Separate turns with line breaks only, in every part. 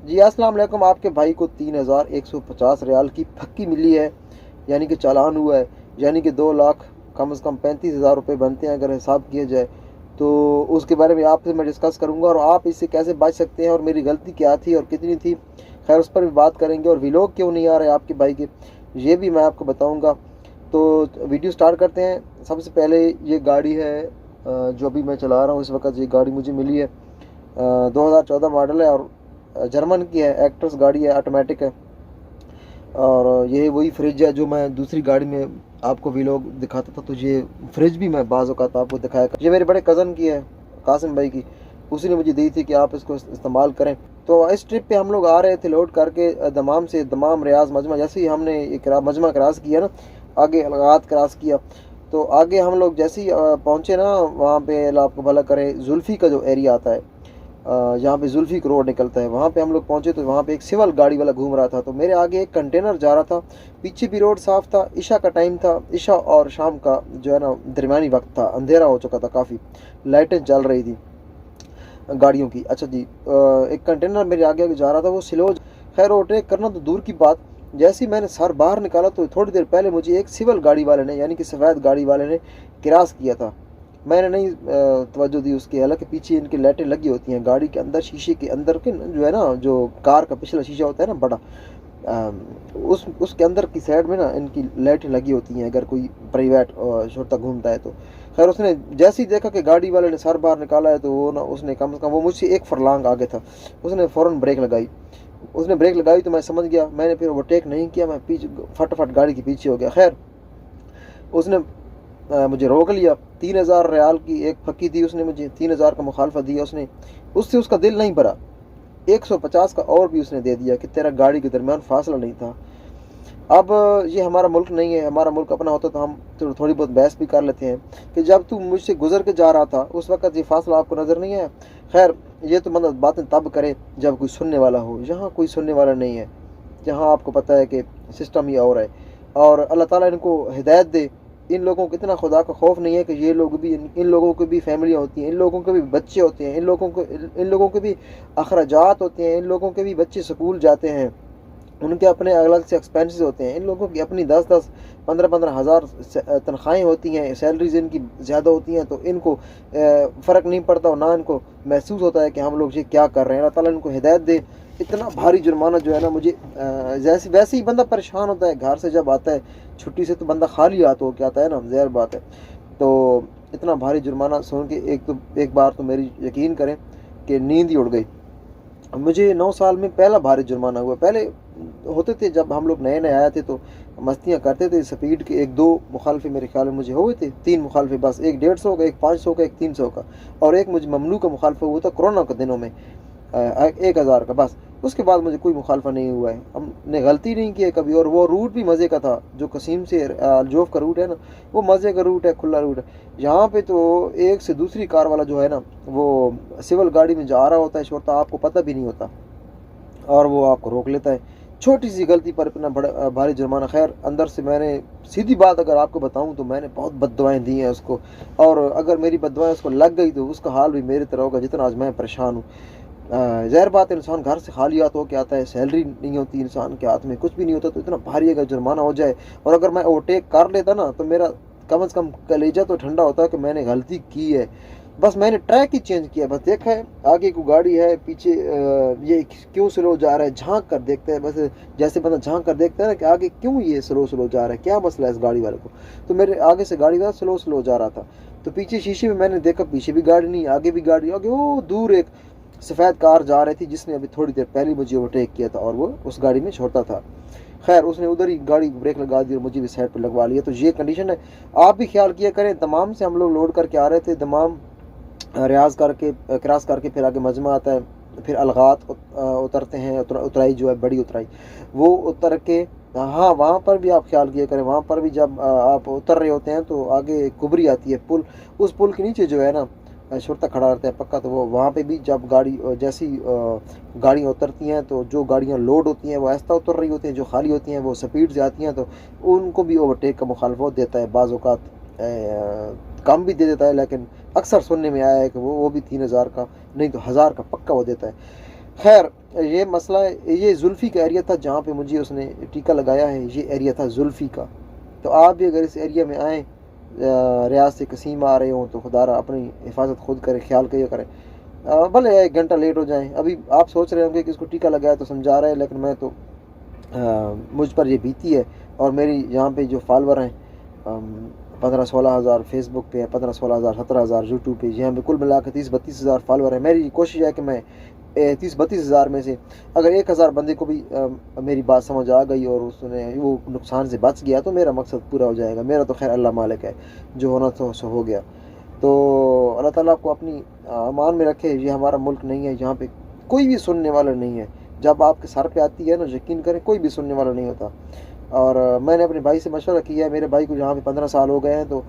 जी अस्सलाम वालेकुम। आपके भाई को 3150 रियाल की फक्की मिली है, यानी कि चालान हुआ है, यानी कि 2 लाख कम से कम 35,000 रुपये बनते हैं अगर हिसाब किया जाए। तो उसके बारे में आपसे मैं डिस्कस करूंगा और आप इससे कैसे बच सकते हैं और मेरी गलती क्या थी और कितनी थी, खैर उस पर भी बात करेंगे। और व्लॉग क्यों नहीं आ रहे आपके भाई के, ये भी मैं आपको बताऊँगा। तो वीडियो स्टार्ट करते हैं। सबसे पहले ये गाड़ी है जो अभी मैं चला रहा हूँ इस वक्त। ये गाड़ी मुझे मिली है 2014 मॉडल है और जर्मन की है, एक्ट्रेस गाड़ी है, ऑटोमेटिक है। और ये वही फ्रिज है जो मैं दूसरी गाड़ी में आपको व्लॉग दिखाता था, तो ये फ्रिज भी मैं बाज़ औक़ात आपको दिखाया। ये मेरे बड़े कज़न की है, कासिम भाई की, उसी ने मुझे दी थी कि आप इसको इस्तेमाल करें। तो इस ट्रिप पे हम लोग आ रहे थे लोड करके दमाम से, दमाम रियाज मजमा। जैसे ही हमने मजमा क्रॉस किया ना, आगे अलगात क्रॉस किया, तो आगे हम लोग जैसे ही पहुँचे ना, वहाँ पे अल्लाह आपको भला करे, जुल्फ़ी का जो एरिया आता है, जहाँ पे जुल्फ़ी का रोड निकलता है, वहाँ पे हम लोग पहुँचे। तो वहाँ पे एक सिविल गाड़ी वाला घूम रहा था, तो मेरे आगे एक कंटेनर जा रहा था। पीछे भी रोड साफ़ था, इशा का टाइम था, इशा और शाम का जो है ना दरमियानी वक्त था, अंधेरा हो चुका था, काफ़ी लाइटें जल रही थी गाड़ियों की। अच्छा जी, एक कंटेनर मेरे आगे आगे जा रहा था, वो स्लो। खैर ओवरटेक करना तो दूर की बात, जैसे ही मैंने सर बाहर निकाला तो थोड़ी देर पहले मुझे एक सिविल गाड़ी वाले ने, यानी कि सफ़ेद गाड़ी वाले ने क्रॉस किया था। मैंने नहीं तवज्जो दी उसकी, हालांकि पीछे इनकी लाइटें लगी होती हैं गाड़ी के अंदर, शीशे के अंदर के जो है ना, जो कार का पिछला शीशा होता है ना बड़ा, उसके अंदर की साइड में ना इनकी लाइटें लगी होती हैं अगर कोई प्राइवेट छोटा घूमता है तो। खैर उसने जैसे ही देखा कि गाड़ी वाले ने सर बाहर निकाला है, तो वो ना, उसने कम से कम, वो मुझसे एक फरलांग आगे था, उसने फ़ौरन ब्रेक लगाई। उसने ब्रेक लगाई तो मैं समझ गया, मैंने फिर ओवरटेक नहीं किया, मैं पीछे फटाफट गाड़ी के पीछे हो गया। खैर उसने मुझे रोक लिया। 3,000 रियाल की एक फक्की दी उसने मुझे, 3,000 का मुखालफा दिया उसने। उससे उसका दिल नहीं भरा, 150 का और भी उसने दे दिया कि तेरा गाड़ी के दरमियान फासला नहीं था। अब ये हमारा मुल्क नहीं है, हमारा मुल्क अपना होता तो हम थोड़ी बहुत बहस भी कर लेते हैं कि जब तू मुझसे गुजर के जा रहा था उस वक्त ये फासला आपको नज़र नहीं आया। खैर ये तो मतलब बातें तब करे जब कोई सुनने वाला हो, यहाँ कोई सुनने वाला नहीं है। जहाँ आपको पता है कि सिस्टम ही और है, और अल्लाह ताला इनको हिदायत दे। इन लोगों को इतना खुदा का खौफ नहीं है कि ये लोग भी, इन लोगों की भी फैमिलियाँ होती हैं, इन लोगों के भी बच्चे होते हैं, इन लोगों के भी अखराजात होते हैं, इन लोगों के भी बच्चे स्कूल जाते हैं, उनके अपने अलग से एक्सपेंसेस होते हैं, इन लोगों की अपनी 10-10 15-15 हज़ार तनख्वाहें होती हैं, सैलरीज इनकी ज़्यादा होती हैं। तो इनको फ़र्क नहीं पड़ता और ना इनको महसूस होता है कि हम लोग ये क्या कर रहे हैं। अल्लाह ताला इनको हिदायत दे। इतना भारी जुर्माना जो है ना, मुझे जैसे वैसे ही बंदा परेशान होता है, घर से जब आता है छुट्टी से तो बंदा खाली हाथ हो के आता है ना, ज़ाहिर बात है। तो इतना भारी जुर्माना सुन के एक बार तो मेरी यकीन करें कि नींद ही उड़ गई। मुझे 9 साल में पहला भारी जुर्माना हुआ। पहले होते थे जब हम लोग नए नए आए थे तो मस्तियाँ करते थे, स्पीड के 1-2 मुखालफे मेरे ख्याल में मुझे हुए थे, 3 मुखालफे बस, एक 150 का, एक 500 का, एक 300 का, और एक मुझे ममनू का मुखालफा हुआ था कोरोना के दिनों में, 1,000 का बस। उसके बाद मुझे कोई मुखालफा नहीं हुआ है, हमने गलती नहीं की है कभी। और वो रूट भी मज़े का था, जो कसीम से अलजोफ का रूट है ना, वो मज़े का रूट है, खुला रूट है। यहाँ पे तो एक से दूसरी कार वाला जो है ना, वो सिविल गाड़ी में जा रहा होता है, छोड़ता आपको पता भी नहीं होता, और वो आपको रोक लेता है छोटी सी गलती पर इतना बड़ा भारी जुर्माना। खैर अंदर से मैंने, सीधी बात अगर आपको बताऊं तो मैंने बहुत बद्दुआएं दी हैं उसको, और अगर मेरी बद्दुआएं उसको लग गई तो उसका हाल भी मेरी तरह होगा जितना आज मैं परेशान हूँ। ज़ाहिर बात है, इंसान घर से खाली हाथ होकर आता है, सैलरी नहीं होती इंसान के हाथ में, कुछ भी नहीं होता, तो इतना भारी अगर जुर्माना हो जाए, और अगर मैं ओवरटेक कर लेता ना, तो मेरा कम से कम कलेजा तो ठंडा होता है कि मैंने गलती की है। बस मैंने ट्रैक ही चेंज किया, बस देखा है आगे को गाड़ी है, पीछे ये क्यों स्लो जा रहा है, झांक कर देखते हैं, बस जैसे बंदा झांक कर देखता है ना कि आगे क्यों ये स्लो स्लो जा रहा है, क्या मसला है इस गाड़ी वाले को। तो मेरे आगे से गाड़ी वाला स्लो स्लो जा रहा था, तो पीछे शीशे में मैंने देखा, पीछे भी गाड़ी नहीं, आगे भी गाड़ी, आगे वो दूर एक सफ़ेद कार जा रही थी जिसने अभी थोड़ी देर पहले मुझे ओवरटेक किया था, और वो उस गाड़ी में छोटा था। खैर उसने उधर ही गाड़ी ब्रेक लगा दी और मुझे भी साइड पर लगवा लिया। तो ये कंडीशन है, आप भी ख्याल किया करें। दमाम से हम लोग लोड करके आ रहे थे, दमाम रियाज करके क्रॉस करके फिर आगे मजमा आता है, फिर अलगात उतरते हैं, उतराई जो है बड़ी उतराई, वो उतर के, हाँ वहाँ पर भी आप ख्याल किया करें, वहाँ पर भी जब आप उतर रहे होते हैं तो आगे कुबरी आती है, पुल, उस पुल के नीचे जो है ना शुरता खड़ा रहता है पक्का। तो वो वहाँ पे भी जब गाड़ी जैसी गाड़ियाँ उतरती हैं, तो जो गाड़ियाँ लोड होती हैं वो आहिस्ता उतर रही होती हैं, जो खाली होती हैं वो स्पीड से आती हैं, तो उनको भी ओवरटेक का मुखालफा देता है, बाज़ औक़ात कम भी दे देता है, लेकिन अक्सर सुनने में आया है कि वो भी 3,000 का नहीं तो 1,000 का पक्का वो देता है। खैर ये मसला, ये जुल्फ़ी का एरिया था जहाँ पे मुझे उसने टीका लगाया है, ये एरिया था जुल्फ़ी का। तो आप भी अगर इस एरिया में आएँ, रियाज से कसीम आ रहे हों, तो खुदारा अपनी हिफाजत खुद करें, ख्याल किया करें। भले 1 घंटा लेट हो जाएं। अभी आप सोच रहे होंगे कि इसको टीका लगाया तो समझा रहे हैं, लेकिन मैं तो मुझ पर ये बीती है। और मेरी यहाँ पे जो फॉलोअर हैं 15-16 हज़ार फेसबुक पे है, 15-16 हज़ार 17 हज़ार यूट्यूब पे, यहाँ पे कुल मिला के 30-32 हज़ार फॉलोअर है। मेरी कोशिश है कि मैं 30-32 हज़ार में से अगर 1,000 बंदे को भी मेरी बात समझ आ गई और उसने वो नुकसान से बच गया तो मेरा मकसद पूरा हो जाएगा। मेरा तो खैर अल्लाह मालिक है, जो होना तो सो हो गया। तो अल्लाह ताला आपको अपनी अमान में रखे। ये हमारा मुल्क नहीं है जहाँ पे कोई भी सुनने वाला नहीं है। जब आपके सर पे आती है ना, यकीन करें कोई भी सुनने वाला नहीं होता। और मैंने अपने भाई से मशवरा किया है, मेरे भाई को यहाँ पे 15 साल हो गए हैं, तो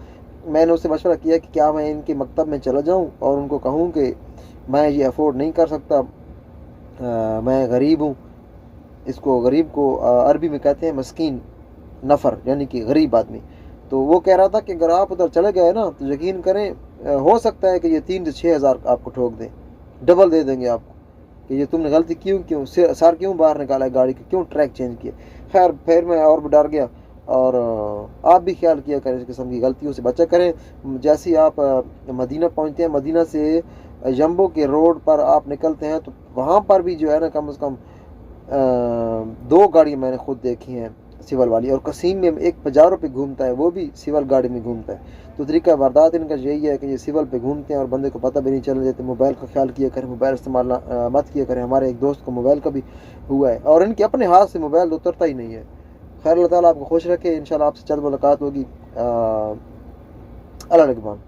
मैंने उससे मशवरा किया कि क्या मैं इनके मकतब में चला जाऊँ और उनको कहूँ कि मैं ये अफोर्ड नहीं कर सकता, मैं गरीब हूँ। इसको गरीब को अरबी में कहते हैं मस्कीन नफ़र, यानी कि गरीब आदमी। तो वो कह रहा था कि अगर आप उधर चले गए ना, तो यकीन करें हो सकता है कि ये 3 से 6 हज़ार आपको ठोक दें, डबल दे देंगे आपको, कि ये तुमने गलती क्यों सर क्यों बाहर निकाला है गाड़ी के, क्यों ट्रैक चेंज किया। खैर फिर मैं और भी डर गया। और आप भी ख्याल किया करें, इस किस्म की गलतियों से बचा करें। जैसे ही आप मदीना पहुँचते हैं, मदीना से जम्बो के रोड पर आप निकलते हैं, तो वहाँ पर भी जो है ना, कम से कम 2 गाड़ी मैंने खुद देखी हैं सिवल वाली। और कसीम में एक पजारों पे घूमता है, वो भी सिवल गाड़ी में घूमता है। तो तरीका वारदात इनका यही है कि ये सिवल पे घूमते हैं और बंदे को पता भी नहीं चलने देते। मोबाइल का ख्याल किया करें, मोबाइल इस्तेमाल मत किया करें। हमारे एक दोस्त को मोबाइल का भी हुआ है और इनके अपने हाथ से मोबाइल उतरता ही नहीं है। खैर अल्लाह ताला आपको खुश रखे। इंशाल्लाह आपसे जल्द मुलाकात होगी। अल्लाह निगहबान।